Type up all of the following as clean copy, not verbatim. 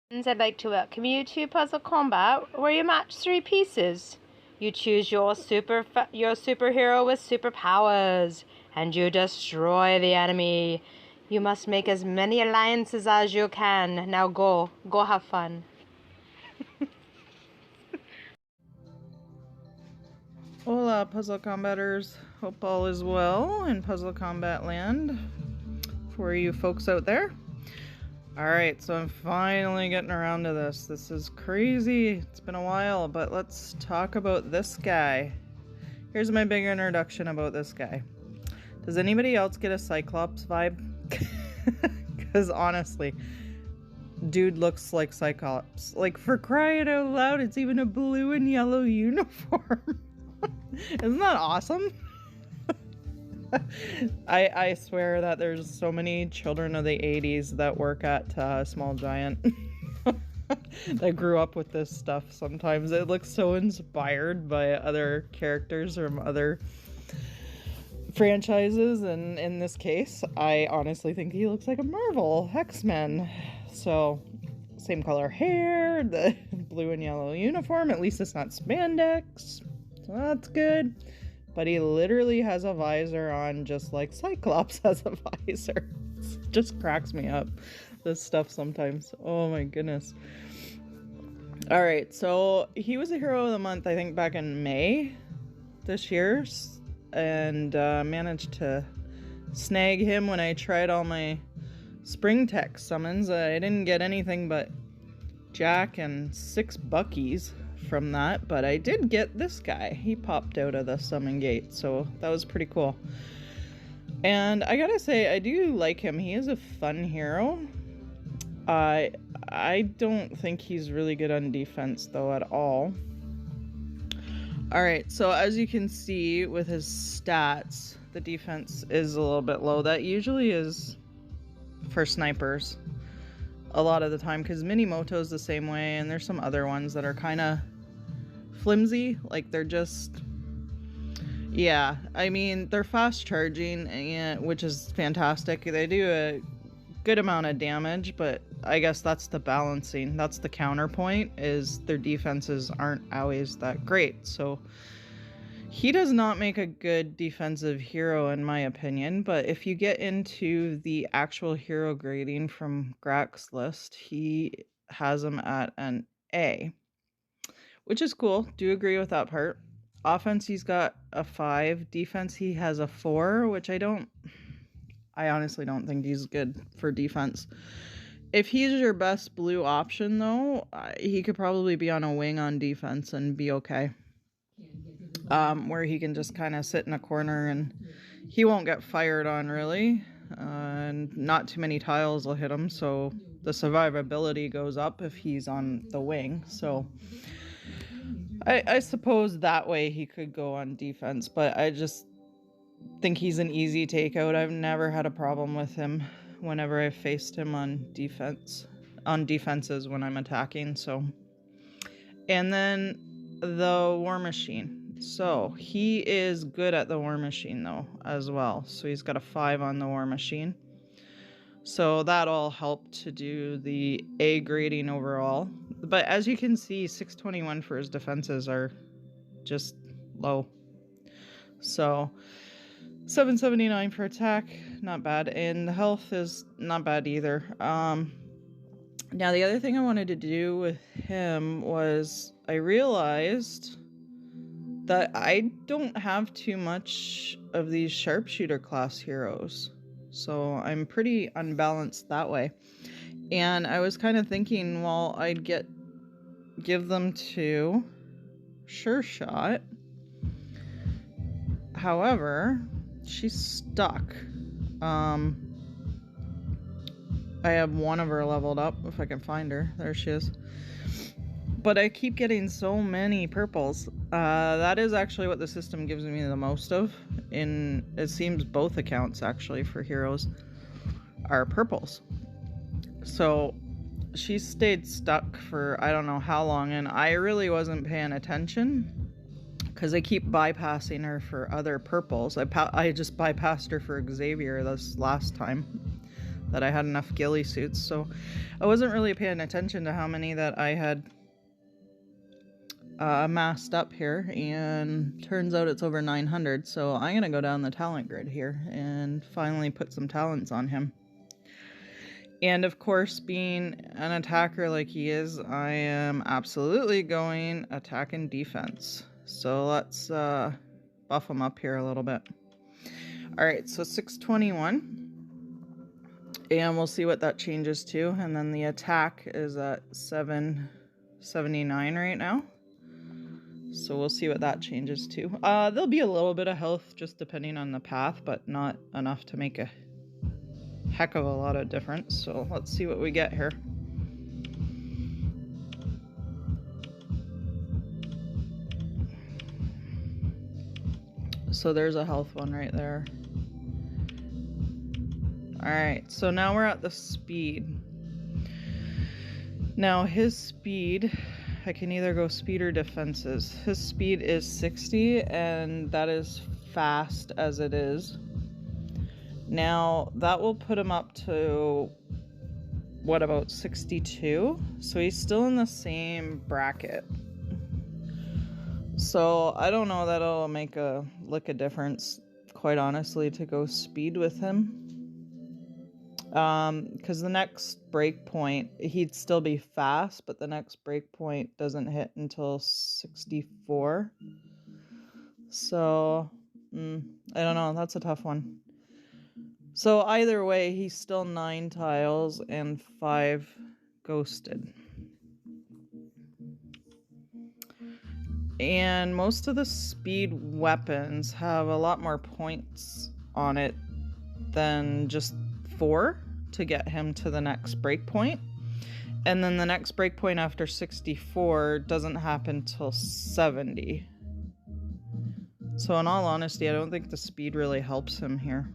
I'd like to welcome you to Puzzle Combat, where you match 3 pieces. You choose your superhero with superpowers, and you destroy the enemy. You must make as many alliances as you can. Now go have fun. Hola, Puzzle Combaters. Hope all is well in Puzzle Combat land for you folks out there. Alright, so I'm finally getting around to this. This is crazy. It's been a while, but let's talk about this guy. Here's my big introduction about this guy. Does anybody else get a Cyclops vibe? Because honestly, dude looks like Cyclops. Like, for crying out loud, it's even a blue and yellow uniform. Isn't that awesome? I swear that there's so many children of the 80s that work at Small Giant that grew up with this stuff. Sometimes it looks so inspired by other characters from other franchises, and in this case I honestly think he looks like a Marvel Xmen. So same color hair, the blue and yellow uniform, at least it's not spandex, so that's good. But he literally has a visor on, just like Cyclops has a visor. It just cracks me up, this stuff sometimes. Oh my goodness. Alright, so he was a hero of the month, I think, back in May this year. And managed to snag him when I tried all my spring tech summons. I didn't get anything but Jack and 6 Buckies from that, but I did get this guy. He popped out of the summon gate, so that was pretty cool. And I gotta say, I do like him. He is a fun hero. I don't think he's really good on defense though at all. Alright, so as you can see with his stats, the defense is a little bit low. That usually is for snipers a lot of the time, because Minimoto's the same way, and there's some other ones that are kind of flimsy. Like, they're just, yeah, I mean, they're fast charging, and which is fantastic. They do a good amount of damage, but I guess that's the balancing, that's the counterpoint, is their defenses aren't always that great. So he does not make a good defensive hero in my opinion, but if you get into the actual hero grading from Grak's list, he has him at an A, which is cool. Do agree with that part. Offense, he's got a 5. Defense, he has a 4, which I honestly don't think he's good for defense. If he's your best blue option though, he could probably be on a wing on defense and be okay. Where he can just kind of sit in a corner and he won't get fired on really, and not too many tiles will hit him, so the survivability goes up if he's on the wing. So I suppose that way he could go on defense, but I just think he's an easy takeout. I've never had a problem with him whenever I've faced him on defenses when I'm attacking. So, and then the War Machine. So he is good at the War Machine though as well. So he's got a 5 on the War Machine. So that all helped to do the A grading overall. But as you can see, 621 for his defenses are just low. So 779 for attack, not bad. And the health is not bad either. Now the other thing I wanted to do with him was I realized that I don't have too much of these sharpshooter class heroes. So I'm pretty unbalanced that way. And I was kind of thinking, well, I'd give them to Sure Shot. However, she's stuck. I have one of her leveled up, if I can find her. There she is. But I keep getting so many purples. That is actually what the system gives me the most of. It seems both accounts actually for heroes are purples. So she stayed stuck for I don't know how long, and I really wasn't paying attention because I keep bypassing her for other purples. I just bypassed her for Xavier this last time. that I had enough ghillie suits, so I wasn't really paying attention to how many that I had masked up here, and turns out it's over 900, so I'm gonna go down the talent grid here and finally put some talents on him. And of course, being an attacker like he is, I am absolutely going attack and defense. So let's buff him up here a little bit. Alright, so 621. And we'll see what that changes to. And then the attack is at 779 right now. So we'll see what that changes to. There'll be a little bit of health just depending on the path, but not enough to make a heck of a lot of difference. So let's see what we get here. So there's a health one right there. Alright, so now we're at the speed. Now his speed, I can either go speed or defenses. His speed is 60, and that is fast as it is. Now, that will put him up to, what, about 62? So he's still in the same bracket. So I don't know that it'll make a lick of difference, quite honestly, to go speed with him. Because the next break point, he'd still be fast, but the next break point doesn't hit until 64. So, I don't know, that's a tough one. So either way, he's still 9 tiles and 5 ghosted. And most of the speed weapons have a lot more points on it than just 4 to get him to the next breakpoint. And then the next breakpoint after 64 doesn't happen till 70. So in all honesty, I don't think the speed really helps him here.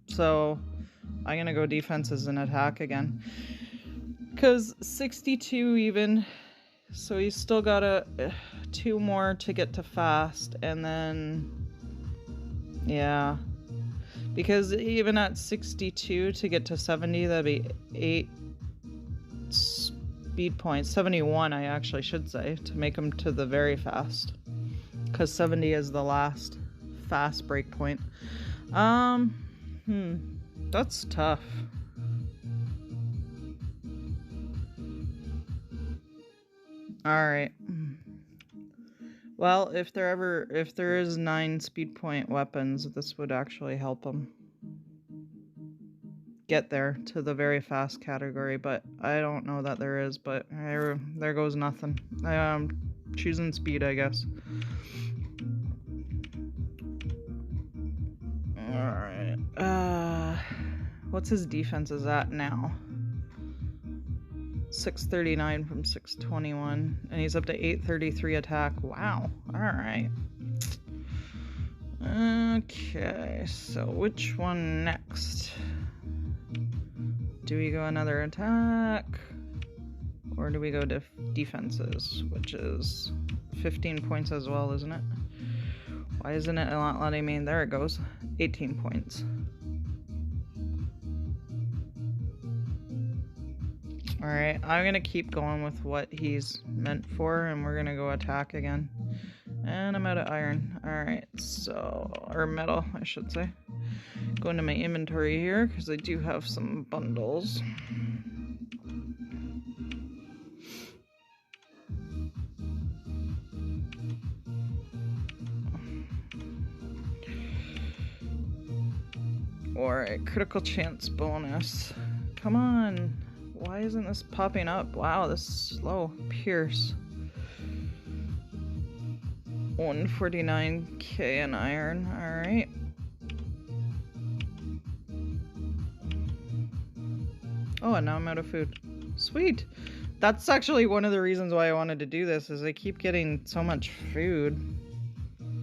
So I'm gonna go defenses and attack again. Because 62 even, so he's still got 2 more to get to fast, and then, yeah. Because even at 62 to get to 70, that'd be 8 speed points. 71, I actually should say, to make him to the very fast. Because 70 is the last fast breakpoint. That's tough. Alright. Well, if there is 9 speed point weapons, this would actually help him get there to the very fast category, but I don't know that there is, but there goes nothing. Choosing speed, I guess. Alright. What's his defenses at now? 639 from 621, and he's up to 833 attack. Wow. Alright. Okay, so which one next? Do we go another attack? Or do we go defenses, which is 15 points as well, isn't it? Why isn't it not letting me? There it goes. 18 points. Alright, I'm gonna keep going with what he's meant for, and we're gonna go attack again. And I'm out of iron. Alright, so, or metal, I should say. Go into my inventory here, because I do have some bundles. Alright, critical chance bonus. Come on! Why isn't this popping up? Wow, this is slow. Pierce. 149k in iron. Alright. Oh, and now I'm out of food. Sweet! That's actually one of the reasons why I wanted to do this, is I keep getting so much food.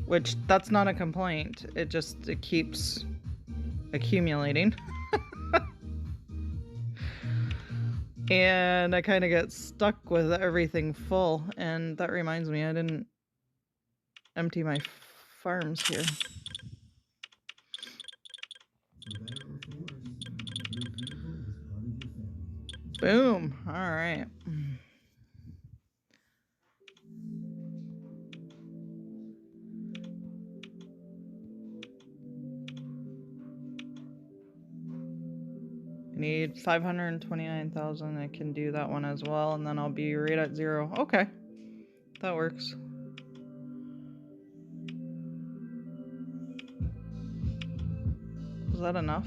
Which, that's not a complaint. It keeps accumulating. And I kind of get stuck with everything full. And that reminds me, I didn't empty my farms here. Boom. All right. I need 529,000. I can do that one as well, and then I'll be right at 0. Okay. That works. Was that enough?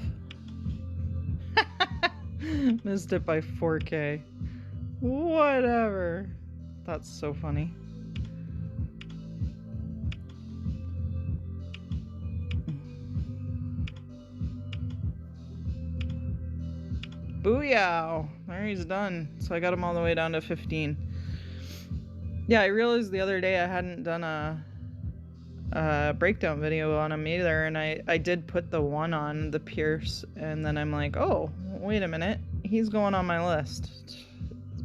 Missed it by 4K. Whatever. That's so funny. Booyah! There, he's done. So I got him all the way down to 15. Yeah, I realized the other day I hadn't done a breakdown video on him either, and I did put the 1 on the Pierce, and then I'm like, oh, wait a minute, he's going on my list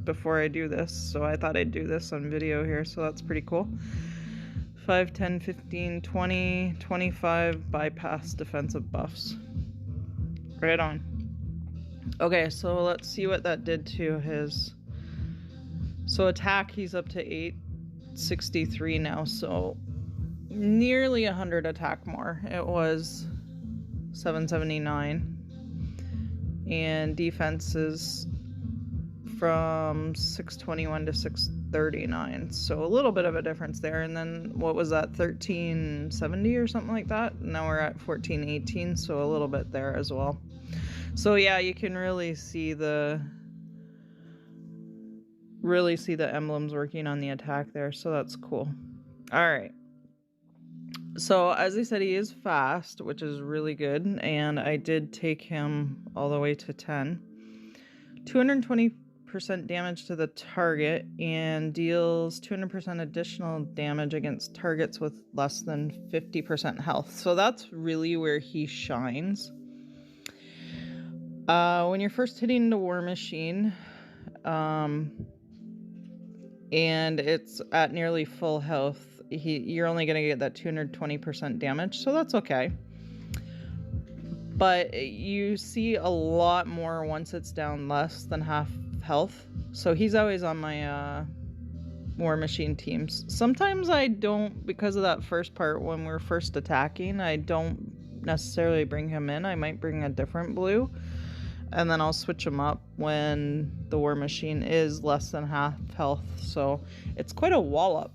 before I do this, so I thought I'd do this on video here, so that's pretty cool. 5, 10, 15, 20, 25 bypass defensive buffs. Right on. Okay, so let's see what that did to his... So attack, he's up to 863 now, so nearly 100 attack more. It was 779. And defense is from 621 to 639, so a little bit of a difference there. And then what was that, 1370 or something like that? Now we're at 1418, so a little bit there as well. So yeah, you can really see the emblems working on the attack there, so that's cool. All right. So as I said, he is fast, which is really good, and I did take him all the way to 10. 220% damage to the target, and deals 200% additional damage against targets with less than 50% health. So that's really where he shines. When you're first hitting the War Machine, and it's at nearly full health, you're only going to get that 220% damage, so that's okay. But you see a lot more once it's down less than half health. So he's always on my War Machine teams. Sometimes I don't, because of that first part when we're first attacking, I don't necessarily bring him in. I might bring a different blue, and then I'll switch him up when the War Machine is less than half health. So it's quite a wallop,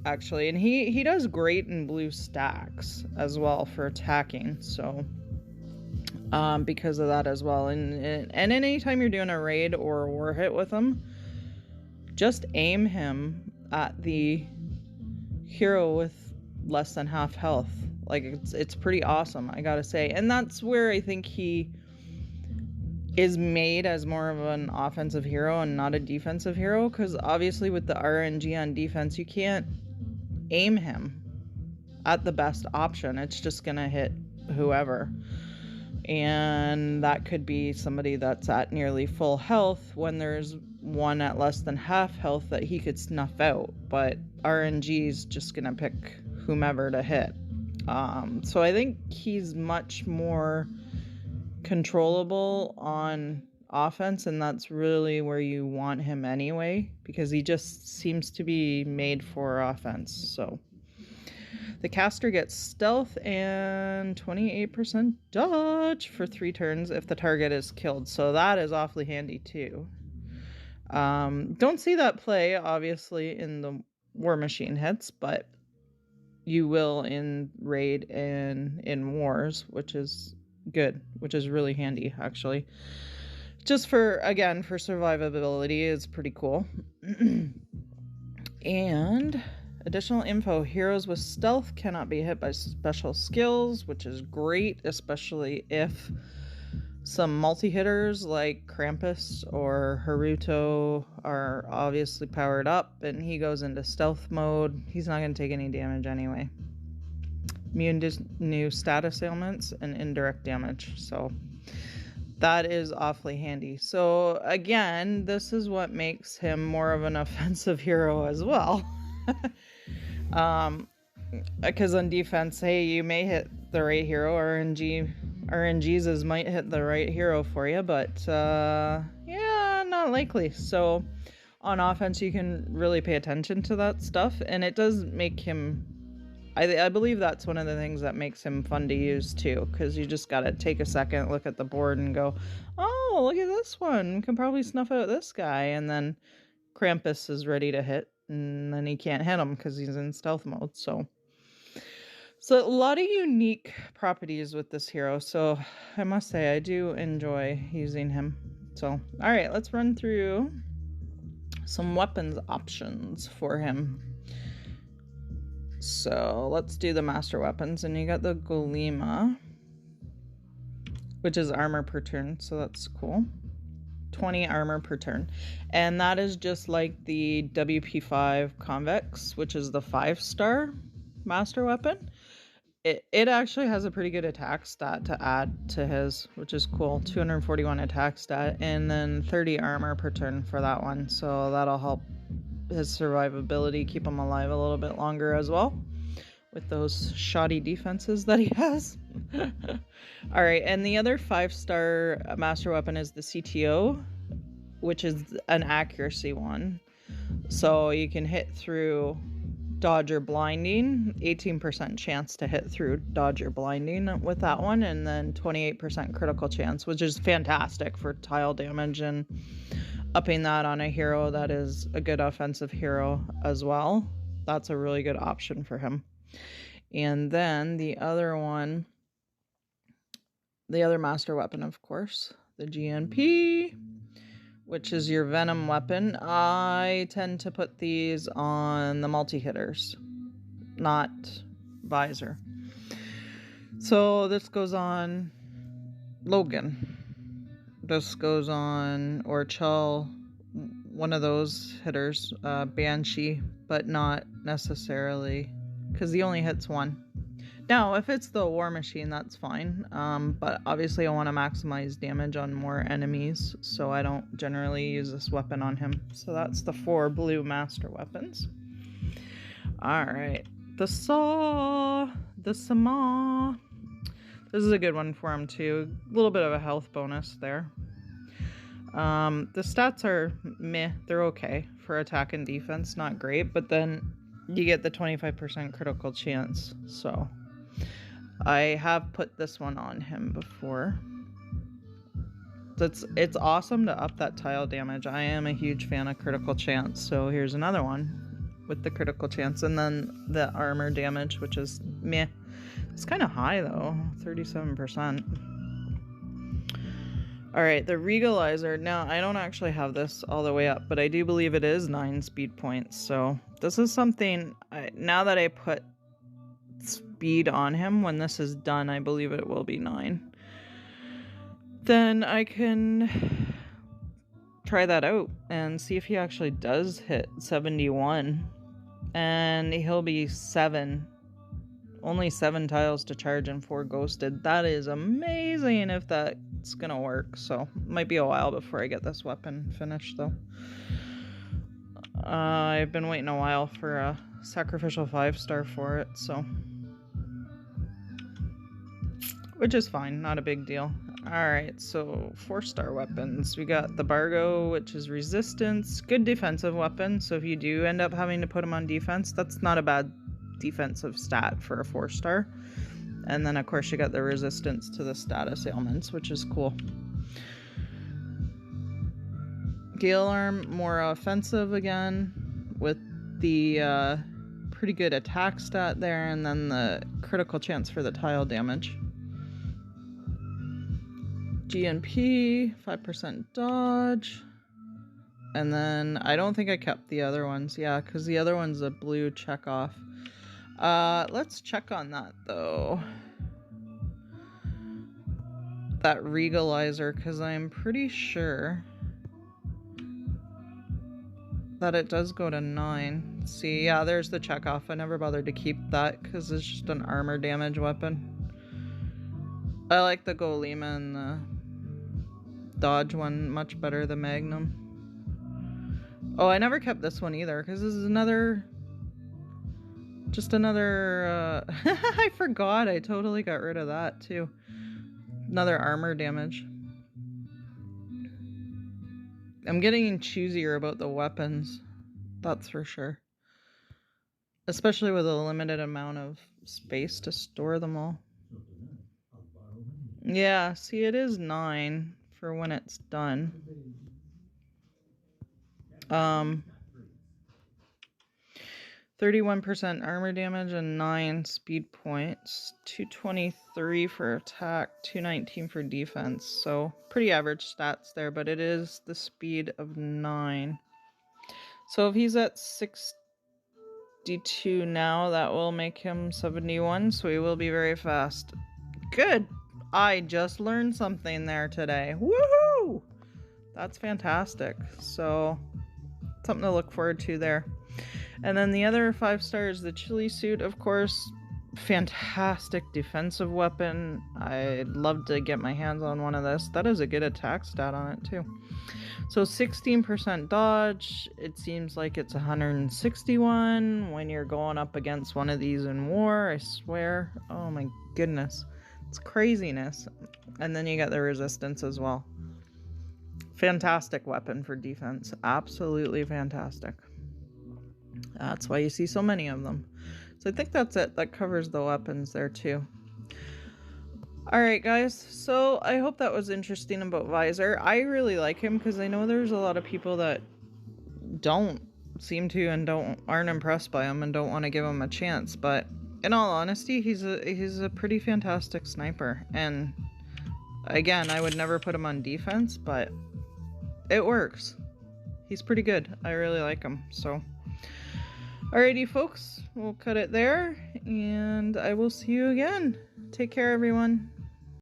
actually. And he does great in blue stacks as well for attacking. So because of that as well. And anytime you're doing a raid or a war hit with him, just aim him at the hero with less than half health. Like, it's pretty awesome, I gotta say. And that's where I think he is made as more of an offensive hero and not a defensive hero, because obviously with the RNG on defense, you can't aim him at the best option. It's just gonna hit whoever, and that could be somebody that's at nearly full health when there's one at less than half health that he could snuff out, but RNG is just gonna pick whomever to hit. So I think he's much more controllable on offense, and that's really where you want him anyway, because he just seems to be made for offense. So the caster gets stealth and 28% dodge for 3 turns if the target is killed, so that is awfully handy too. Don't see that play obviously in the War Machine hits, but you will in raid and in wars, which is good, which is really handy actually. Just for, again, for survivability is pretty cool. And additional info, heroes with stealth cannot be hit by special skills, which is great, especially if some multi-hitters like Krampus or Haruto are obviously powered up and he goes into stealth mode. He's not going to take any damage anyway. Immune to new status ailments and indirect damage, so that is awfully handy. So again, this is what makes him more of an offensive hero as well. Because on defense, hey, you may hit the right hero. RNGs might hit the right hero for you, but yeah, not likely. So on offense, you can really pay attention to that stuff, and it does make him... I believe that's one of the things that makes him fun to use too, because you just gotta take a second, look at the board, and go, oh, look at this one. Can probably snuff out this guy, and then Krampus is ready to hit, and then he can't hit him because he's in stealth mode. So a lot of unique properties with this hero. So I must say I do enjoy using him. So all right, let's run through some weapons options for him. So let's do the master weapons, and you got the Golema, which is armor per turn, so that's cool. 20 armor per turn, and that is just like the WP5 Convex, which is the 5-star master weapon. It actually has a pretty good attack stat to add to his, which is cool. 241 attack stat, and then 30 armor per turn for that one, so that'll help his survivability, keep him alive a little bit longer as well, with those shoddy defenses that he has. All right, and the other 5-star master weapon is the CTO, which is an accuracy one. So you can hit through dodge or blinding, 18% chance to hit through dodge or blinding with that one, and then 28% critical chance, which is fantastic for tile damage and upping that on a hero that is a good offensive hero as well. That's a really good option for him. And then the other one, the other master weapon, of course, the GNP, which is your venom weapon. I tend to put these on the multi-hitters, not Vizor. So this goes on Logan. This goes on Orchel, one of those hitters, Banshee, but not necessarily, because he only hits one. Now, if it's the War Machine, that's fine, but obviously I want to maximize damage on more enemies, so I don't generally use this weapon on him. So that's the 4 blue master weapons. Alright, the Saw, the Sama. This is a good one for him too. A little bit of a health bonus there. The stats are meh. They're okay for attack and defense. Not great, but then you get the 25% critical chance. So I have put this one on him before. It's awesome to up that tile damage. I am a huge fan of critical chance. So here's another one with the critical chance. And then the armor damage, which is meh. It's kind of high though, 37%. Alright, the Regalizer. Now, I don't actually have this all the way up, but I do believe it is 9 speed points. So this is something, now that I put speed on him, when this is done, I believe it will be 9. Then I can try that out and see if he actually does hit 71. And he'll be 7. Only 7 tiles to charge and 4 ghosted. That is amazing if that's gonna work. So, might be a while before I get this weapon finished though. I've been waiting a while for a sacrificial 5-star for it, so. Which is fine, not a big deal. Alright, so 4-star weapons. We got the Bargo, which is resistance. Good defensive weapon, so if you do end up having to put him on defense, that's not a bad defensive stat for a 4-star. And then of course you got the resistance to the status ailments, which is cool. Gale Arm, more offensive again, with the pretty good attack stat there, and then the critical chance for the tile damage. GNP, 5% dodge. And then I don't think I kept the other ones. Yeah, because the other one's a blue check off. Let's check on that though. That Regalizer, because I'm pretty sure that it does go to 9. See, yeah, there's the check off. I never bothered to keep that because it's just an armor damage weapon. I like the Golema and the dodge one much better, the Magnum. Oh, I never kept this one either because this is another... Just another, I forgot, I totally got rid of that too. Another armor damage. I'm getting choosier about the weapons. That's for sure. Especially with a limited amount of space to store them all. Yeah, see, it is 9 for when it's done. 31% armor damage and 9 speed points. 223 for attack, 219 for defense. So pretty average stats there, but it is the speed of 9. So if he's at 62 now, that will make him 71, so he will be very fast. Good! I just learned something there today. Woohoo! That's fantastic. So, something to look forward to there. And then the other 5 stars, the chili suit, of course. Fantastic defensive weapon. I'd love to get my hands on one of this. That is a good attack stat on it too. So 16% dodge. It seems like it's 161 when you're going up against one of these in war, I swear. Oh my goodness. It's craziness. And then you get the resistance as well. Fantastic weapon for defense. Absolutely fantastic. That's why you see so many of them. So I think that's it. That covers the weapons there too. Alright guys, so I hope that was interesting about Vizor. I really like him because I know there's a lot of people that don't seem to and aren't impressed by him and don't want to give him a chance, but in all honesty, he's a pretty fantastic sniper. And again, I would never put him on defense, but it works. He's pretty good. I really like him. So alrighty folks, we'll cut it there and I will see you again. Take care everyone.